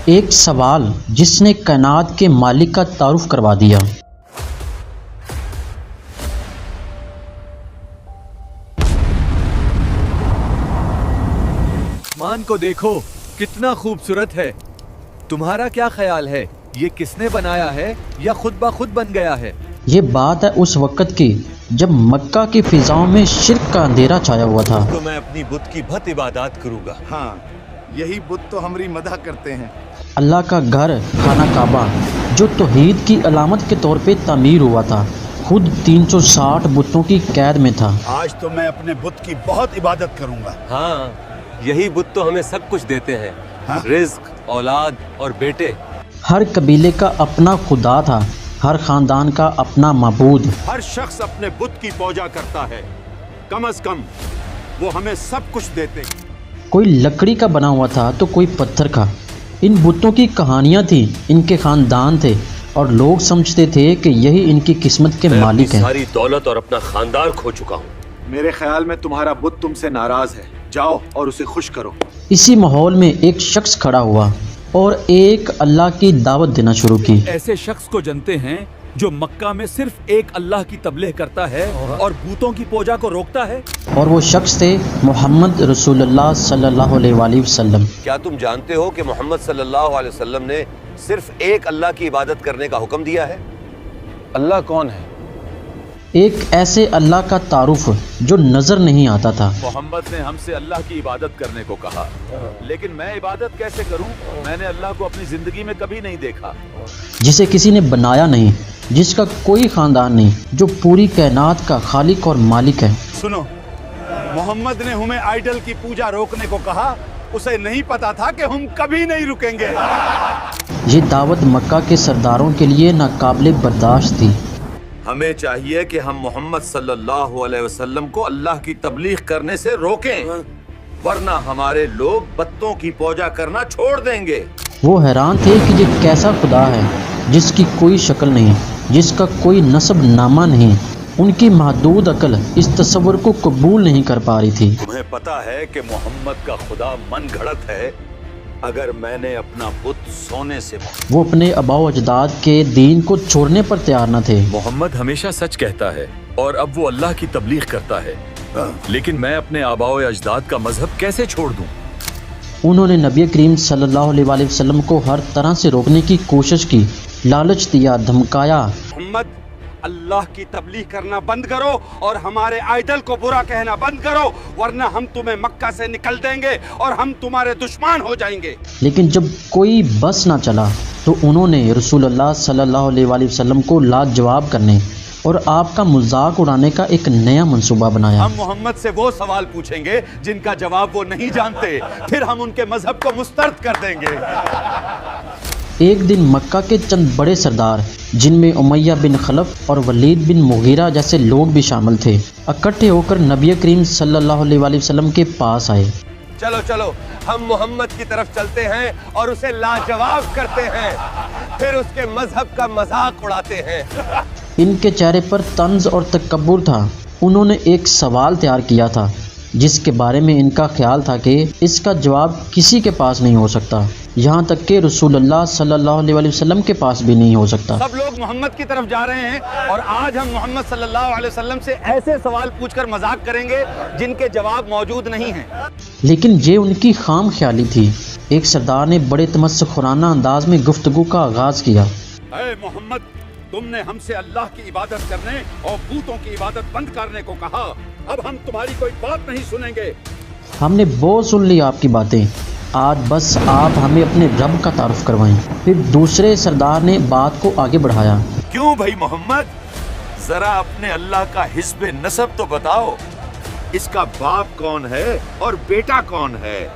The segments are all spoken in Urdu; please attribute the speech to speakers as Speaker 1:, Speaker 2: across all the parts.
Speaker 1: ایک سوال جس نے کائنات کے مالک کا تعارف کروا دیا۔
Speaker 2: مان کو دیکھو کتنا خوبصورت ہے، تمہارا کیا خیال ہے یہ کس نے بنایا ہے یا خود بخود بن گیا ہے؟
Speaker 1: یہ بات ہے اس وقت کی جب مکہ کی فضاؤں میں شرک کا اندھیرا چھایا ہوا تھا۔
Speaker 2: تو میں اپنی بت کی بہت عبادات کروں گا۔
Speaker 3: ہاں، یہی بت تو ہماری مدح کرتے ہیں۔
Speaker 1: اللہ کا گھر خانہ کعبہ جو توحید کی علامت کے طور پہ تعمیر ہوا تھا، خود 360 بتوں کی قید میں تھا۔
Speaker 3: آج تو میں اپنے بت کی بہت عبادت کروں گا۔
Speaker 2: ہاں، یہی بت تو ہمیں سب کچھ دیتے ہیں، رزق، اولاد اور بیٹے۔
Speaker 1: ہر قبیلے کا اپنا خدا تھا، ہر خاندان کا اپنا معبود۔
Speaker 4: ہر شخص اپنے بت کی پوجا کرتا ہے، کم از کم وہ ہمیں سب کچھ دیتے۔
Speaker 1: کوئی لکڑی کا بنا ہوا تھا تو کوئی پتھر کا۔ ان بتوں کی کہانیاں تھیں، ان کے خاندان تھے اور لوگ سمجھتے تھے کہ یہی ان کی قسمت کے مالک ہیں۔
Speaker 2: میں اپنی ساری دولت اور اپنا خاندان کھو چکا ہوں۔
Speaker 4: میرے خیال میں تمہارا بت تم سے ناراض ہے، جاؤ اور اسے خوش کرو۔
Speaker 1: اسی ماحول میں ایک شخص کھڑا ہوا اور ایک اللہ کی دعوت دینا شروع کی۔
Speaker 5: ایسے شخص کو جانتے ہیں جو مکہ میں صرف ایک اللہ کی تبلیغ کرتا ہے اور بتوں کی پوجا کو روکتا ہے؟
Speaker 1: اور وہ شخص تھے محمد رسول اللہ صلی اللہ علیہ وآلہ وسلم۔
Speaker 2: کیا تم جانتے ہو کہ محمد صلی اللہ علیہ وسلم نے صرف ایک اللہ کی عبادت کرنے کا حکم دیا ہے؟ اللہ کون ہے؟
Speaker 1: ایک ایسے اللہ کا تعارف جو نظر نہیں آتا تھا۔
Speaker 5: محمد نے ہم سے اللہ کی عبادت کرنے کو کہا، لیکن میں عبادت کیسے کروں؟ میں نے اللہ کو اپنی زندگی میں کبھی نہیں دیکھا۔
Speaker 1: جسے کسی نے بنایا نہیں، جس کا کوئی خاندان نہیں، جو پوری کائنات کا خالق اور مالک ہے۔
Speaker 4: سنو، محمد نے ہمیں آئیڈل کی پوجا روکنے کو کہا، اسے نہیں پتا تھا کہ ہم کبھی نہیں رکیں گے۔
Speaker 1: یہ دعوت مکہ کے سرداروں کے لیے ناقابل برداشت تھی۔
Speaker 2: ہمیں چاہیے کہ ہم محمد صلی اللہ علیہ وسلم کو اللہ کی تبلیغ کرنے سے روکیں، ورنہ ہمارے لوگ بتوں کی پوجا کرنا چھوڑ دیں گے۔
Speaker 1: وہ حیران تھے کہ یہ کیسا خدا ہے جس کی کوئی شکل نہیں، جس کا کوئی نسب نامہ نہیں۔ ان کی محدود عقل اس تصور کو قبول نہیں کر پا رہی تھی۔
Speaker 5: تمہیں پتا ہے کہ محمد کا خدا من گھڑت ہے؟ اگر میں نے اپنا بت سونے سے
Speaker 1: وہ اپنے آباء و اجداد کے دین کو چھوڑنے پر تیار نہ تھے۔
Speaker 5: محمد ہمیشہ سچ کہتا ہے اور اب وہ اللہ کی تبلیغ کرتا ہے، لیکن میں اپنے آباء و اجداد کا مذہب کیسے چھوڑ دوں؟
Speaker 1: انہوں نے نبی کریم صلی اللہ علیہ وآلہ وسلم کو ہر طرح سے روکنے کی کوشش کی، لالچ دیا، دھمکایا۔
Speaker 4: محمد، اللہ کی تبلیغ کرنا بند کرو اور ہمارے آئیڈل کو برا کہنا بند کرو، ورنہ ہم تمہیں مکہ سے نکل دیں گے اور ہم تمہارے دشمن ہو جائیں گے۔
Speaker 1: لیکن جب کوئی بس نہ چلا تو انہوں نے رسول اللہ صلی اللہ علیہ وآلہ وسلم کو لاجواب کرنے اور آپ کا مذاق اڑانے کا ایک نیا منصوبہ بنایا۔
Speaker 4: ہم محمد سے وہ سوال پوچھیں گے جن کا جواب وہ نہیں جانتے، پھر ہم ان کے مذہب کو مسترد کر دیں گے۔
Speaker 1: ایک دن مکہ کے چند بڑے سردار، جن میں امیہ بن خلف اور ولید بن مغیرہ جیسے لوگ بھی شامل تھے، اکٹھے ہو کر نبی کریم صلی اللہ علیہ وآلہ وسلم کے پاس آئے۔
Speaker 2: چلو چلو، ہم محمد کی طرف چلتے ہیں اور اسے لاجواب کرتے ہیں، پھر اس کے مذہب کا مذاق اڑاتے ہیں۔
Speaker 1: ان کے چہرے پر طنز اور تکبر تھا۔ انہوں نے ایک سوال تیار کیا تھا جس کے بارے میں ان کا خیال تھا کہ اس کا جواب کسی کے پاس نہیں ہو سکتا، یہاں تک کہ رسول اللہ صلی اللہ علیہ وآلہ وسلم کے پاس بھی نہیں ہو سکتا۔
Speaker 4: سب لوگ محمد کی طرف جا رہے ہیں اور آج ہم محمد صلی اللہ علیہ وسلم سے ایسے سوال پوچھ کر مذاق کریں گے جن کے جواب موجود نہیں ہیں۔
Speaker 1: لیکن یہ ان کی خام خیالی تھی۔ ایک سردار نے بڑے تمسخرانہ انداز میں گفتگو کا آغاز کیا۔
Speaker 4: اے محمد، تم نے ہم سے اللہ کی عبادت کرنے اور بتوں کی عبادت بند کرنے کو کہا، اب ہم تمہاری کوئی بات نہیں سنیں گے۔
Speaker 1: ہم نے بہت سن لی آپ کی باتیں، آج بس آپ ہمیں اپنے رب کا تعارف کروائیں۔ پھر دوسرے سردار نے بات کو آگے بڑھایا۔
Speaker 5: کیوں بھائی محمد، ذرا اپنے اللہ کا حسب نسب تو بتاؤ، اس کا باپ کون ہے اور بیٹا کون ہے؟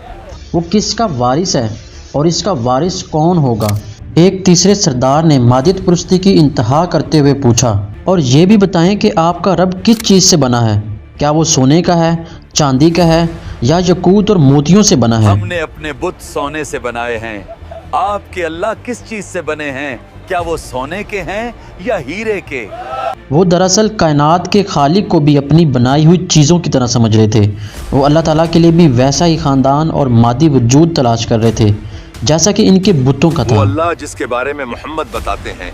Speaker 1: وہ کس کا وارث ہے اور اس کا وارث کون ہوگا؟ ایک تیسرے سردار نے مادیت پرستی کی انتہا کرتے ہوئے پوچھا، اور یہ بھی بتائیں کہ آپ کا رب کس چیز سے بنا ہے؟ کیا وہ سونے کا ہے، چاندی کا ہے یا یاقوت اور موتیوں سے بنا ہے؟
Speaker 5: ہم نے اپنے بت سونے سے بنائے ہیں، آپ کے اللہ کس چیز سے بنے ہیں؟ کیا وہ سونے کے ہیں یا ہیرے کے؟
Speaker 1: وہ دراصل کائنات کے خالق کو بھی اپنی بنائی ہوئی چیزوں کی طرح سمجھ رہے تھے۔ وہ اللہ تعالیٰ کے لیے بھی ویسا ہی خاندان اور مادی وجود تلاش کر رہے تھے جیسا کہ ان کے بتوں کا
Speaker 2: وہ
Speaker 1: تھا۔
Speaker 2: اللہ جس کے بارے میں محمد بتاتے ہیں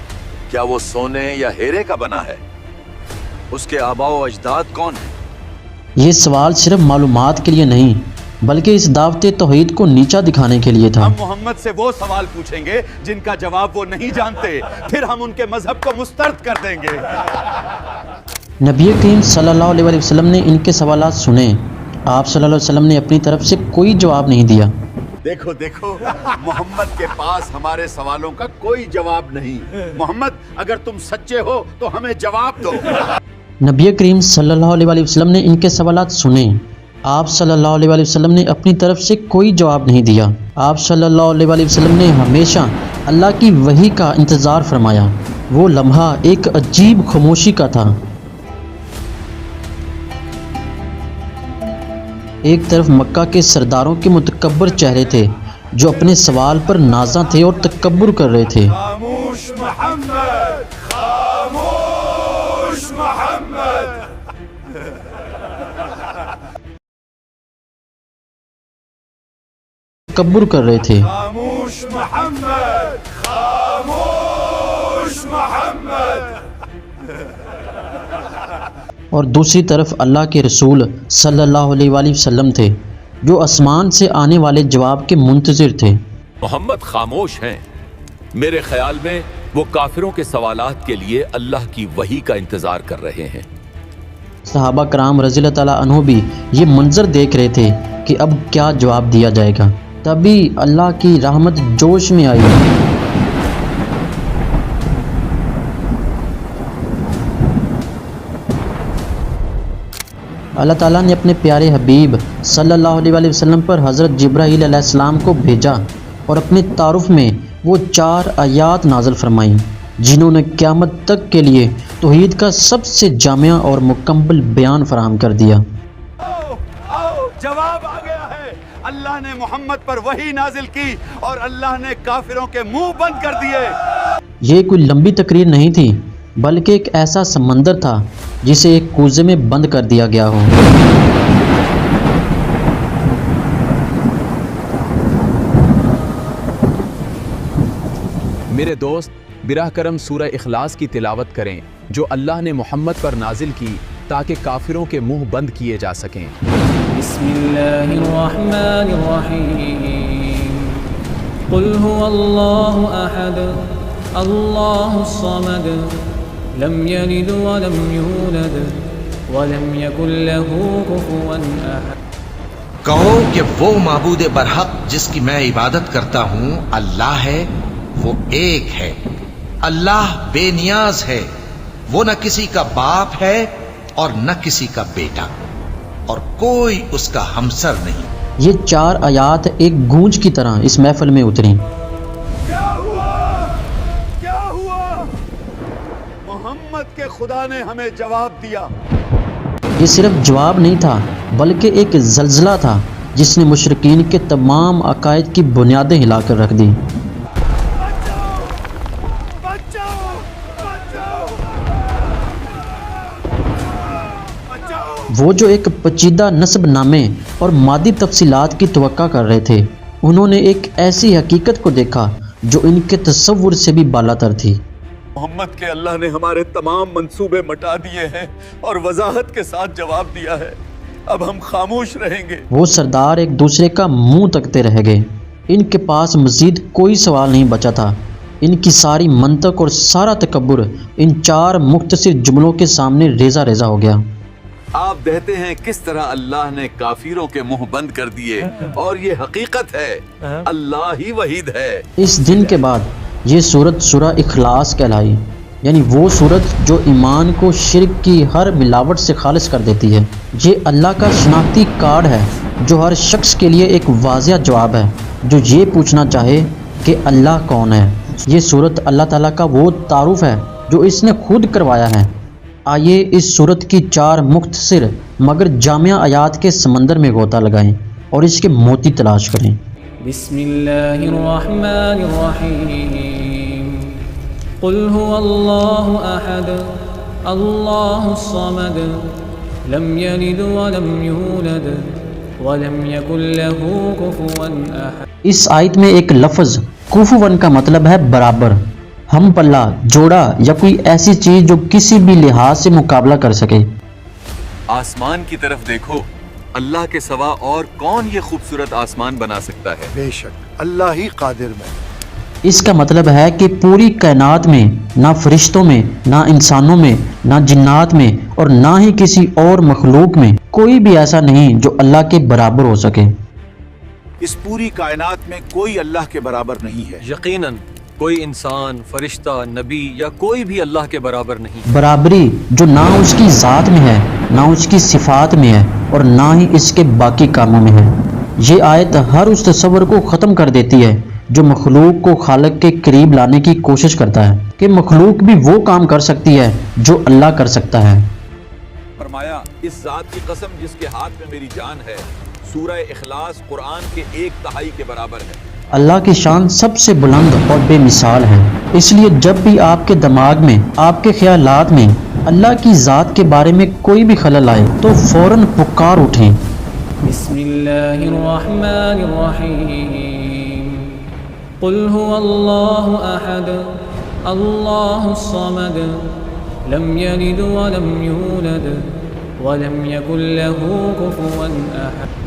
Speaker 2: کیا وہ سونے یا ہیرے کا بنا ہے؟ اس کے آباء و اجداد کون ہیں؟
Speaker 1: یہ سوال صرف معلومات کے لیے نہیں بلکہ اس دعوت توحید کو نیچا دکھانے کے لیے تھا۔
Speaker 4: ہم محمد سے وہ سوال پوچھیں گے جن کا جواب وہ نہیں جانتے، پھر ہم ان کے مذہب کو مسترد کر دیں گے۔
Speaker 1: نبی کریم صلی اللہ علیہ وسلم نے ان کے سوالات سنے۔ آپ صلی اللہ علیہ وسلم نے اپنی طرف سے کوئی جواب نہیں دیا۔
Speaker 2: دیکھو دیکھو محمد کے پاس ہمارے سوالوں کا کوئی جواب نہیں۔ محمد اگر تم سچے ہو تو ہمیں جواب دو۔
Speaker 1: نبی کریم صلی اللہ علیہ وسلم نے ان کے سوالات سنے۔ آپ صلی اللہ علیہ وسلم نے اپنی طرف سے کوئی جواب نہیں دیا۔ آپ صلی اللہ علیہ وسلم نے ہمیشہ اللہ کی وحی کا انتظار فرمایا۔ وہ لمحہ ایک عجیب خاموشی کا تھا۔ ایک طرف مکہ کے سرداروں کے متکبر چہرے تھے جو اپنے سوال پر نازاں تھے اور تکبر کر رہے تھے۔
Speaker 4: خاموش محمد، خاموش محمد۔
Speaker 1: تکبر کر رہے تھے۔
Speaker 4: خاموش محمد، خاموش محمد۔
Speaker 1: اور دوسری طرف اللہ کے رسول صلی اللہ علیہ وآلہ وسلم تھے جو آسمان سے آنے والے جواب کے منتظر تھے۔
Speaker 2: محمد خاموش ہیں۔ میرے خیال میں وہ کافروں کے سوالات کے لیے اللہ کی وحی کا انتظار کر رہے ہیں۔
Speaker 1: صحابہ کرام رضی اللہ تعالیٰ عنہ بھی یہ منظر دیکھ رہے تھے کہ اب کیا جواب دیا جائے گا۔ تبھی اللہ کی رحمت جوش میں آئی۔ اللہ تعالیٰ نے اپنے پیارے حبیب صلی اللہ علیہ وآلہ وسلم پر حضرت جبرائیل علیہ السلام کو بھیجا اور اپنے تعارف میں وہ 4 آیات نازل فرمائیں جنہوں نے قیامت تک کے لیے توحید کا سب سے جامع اور مکمل بیان فراہم کر دیا۔
Speaker 4: آؤ جواب آ گیا ہے۔ اللہ نے محمد پر وحی نازل کی اور اللہ نے کافروں کے منہ بند کر دیے۔
Speaker 1: یہ کوئی لمبی تقریر نہیں تھی بلکہ ایک ایسا سمندر تھا جسے ایک کوزے میں بند کر دیا گیا ہو۔
Speaker 6: میرے دوست براہ کرم سورہ اخلاص کی تلاوت کریں جو اللہ نے محمد پر نازل کی تاکہ کافروں کے منہ بند کیے جا سکیں۔
Speaker 7: بسم اللہ الرحمن الرحیم قل هو اللہ احد اللہ الصمد لم یلد ولم یولد ولم یکن له کفوا احد۔
Speaker 8: کہو کہ وہ معبود برحق جس کی میں عبادت کرتا ہوں اللہ ہے، وہ ایک ہے، اللہ بے نیاز ہے، وہ نہ کسی کا باپ ہے اور نہ کسی کا بیٹا، اور کوئی اس کا ہمسر نہیں۔
Speaker 1: یہ 4 آیات ایک گونج کی طرح اس محفل میں اتریں۔
Speaker 4: کیا ہوا؟ کیا ہوا؟ محمد کے خدا نے ہمیں جواب دیا۔
Speaker 1: یہ صرف جواب نہیں تھا بلکہ ایک زلزلہ تھا جس نے مشرکین کے تمام عقائد کی بنیادیں ہلا کر رکھ دی۔ وہ جو ایک پیچیدہ نسب نامے اور مادی تفصیلات کی توقع کر رہے تھے، انہوں نے ایک ایسی حقیقت کو دیکھا جو ان کے تصور سے بھی بالاتر تھی۔
Speaker 2: محمد کے اللہ نے ہمارے تمام منصوبے مٹا دیے ہیں اور وضاحت کے ساتھ جواب دیا ہے۔ اب ہم خاموش رہیں گے۔
Speaker 1: وہ سردار ایک دوسرے کا منہ تکتے رہ گئے۔ ان کے پاس مزید کوئی سوال نہیں بچا تھا۔ ان کی ساری منطق اور سارا تکبر ان 4 مختصر جملوں کے سامنے ریزہ ریزہ ہو گیا۔
Speaker 2: آپ دیکھتے ہیں کس طرح اللہ نے کافروں کے منہ بند کر دیے، اور یہ حقیقت ہے، اللہ ہی وحید ہے۔
Speaker 1: اس دن کے بعد یہ سورت سورہ اخلاص کہلائی، یعنی وہ سورت جو ایمان کو شرک کی ہر ملاوٹ سے خالص کر دیتی ہے۔ یہ اللہ کا شناختی کارڈ ہے جو ہر شخص کے لیے ایک واضح جواب ہے جو یہ پوچھنا چاہے کہ اللہ کون ہے۔ یہ سورت اللہ تعالیٰ کا وہ تعارف ہے جو اس نے خود کروایا ہے۔ آئیے اس سورت کی 4 مختصر مگر جامع آیات کے سمندر میں غوطہ لگائیں اور اس کے موتی تلاش کریں۔
Speaker 7: بسم اللہ الرحمن الرحیم قل هو اللہ احد اللہ الصمد لم یلد ولم یولد ولم یکن له کفوا احد۔
Speaker 1: اس آیت میں ایک لفظ کفون کا مطلب ہے برابر، ہم پلہ، جوڑا یا کوئی ایسی چیز جو کسی بھی لحاظ سے مقابلہ کر سکے۔
Speaker 2: آسمان کی طرف دیکھو، اللہ کے سوا اور کون یہ خوبصورت آسمان بنا سکتا ہے؟
Speaker 3: بے شک اللہ ہی قادر میں۔
Speaker 1: اس کا مطلب ہے کہ پوری کائنات میں نہ فرشتوں میں، نہ انسانوں میں، نہ جنات میں اور نہ ہی کسی اور مخلوق میں کوئی بھی ایسا نہیں جو اللہ کے برابر ہو سکے۔
Speaker 3: اس پوری کائنات میں کوئی اللہ کے برابر نہیں ہے۔
Speaker 9: یقیناً کوئی انسان، فرشتہ، نبی یا کوئی بھی اللہ کے برابر نہیں۔
Speaker 1: برابری جو نہ اس کی ذات میں ہے، نہ اس کی صفات میں ہے اور نہ ہی اس کے باقی کاموں میں ہے۔ یہ آیت ہر اس تصور کو ختم کر دیتی ہے جو مخلوق کو خالق کے قریب لانے کی کوشش کرتا ہے کہ مخلوق بھی وہ کام کر سکتی ہے جو اللہ کر سکتا ہے۔
Speaker 2: فرمایا اس ذات کی قسم جس کے ہاتھ میں میری جان ہے، سورہ اخلاص قرآن کے 1/3 کے برابر ہے۔
Speaker 1: اللہ کی شان سب سے بلند اور بے مثال ہے، اس لیے جب بھی آپ کے دماغ میں، آپ کے خیالات میں اللہ کی ذات کے بارے میں کوئی بھی خلل آئے تو فوراً پکار اٹھیں۔
Speaker 7: بسم اللہ الرحمن الرحیم قل هو اللہ احد اللہ الصمد لم یلد ولم یولد ولم یکن له کفوا احد۔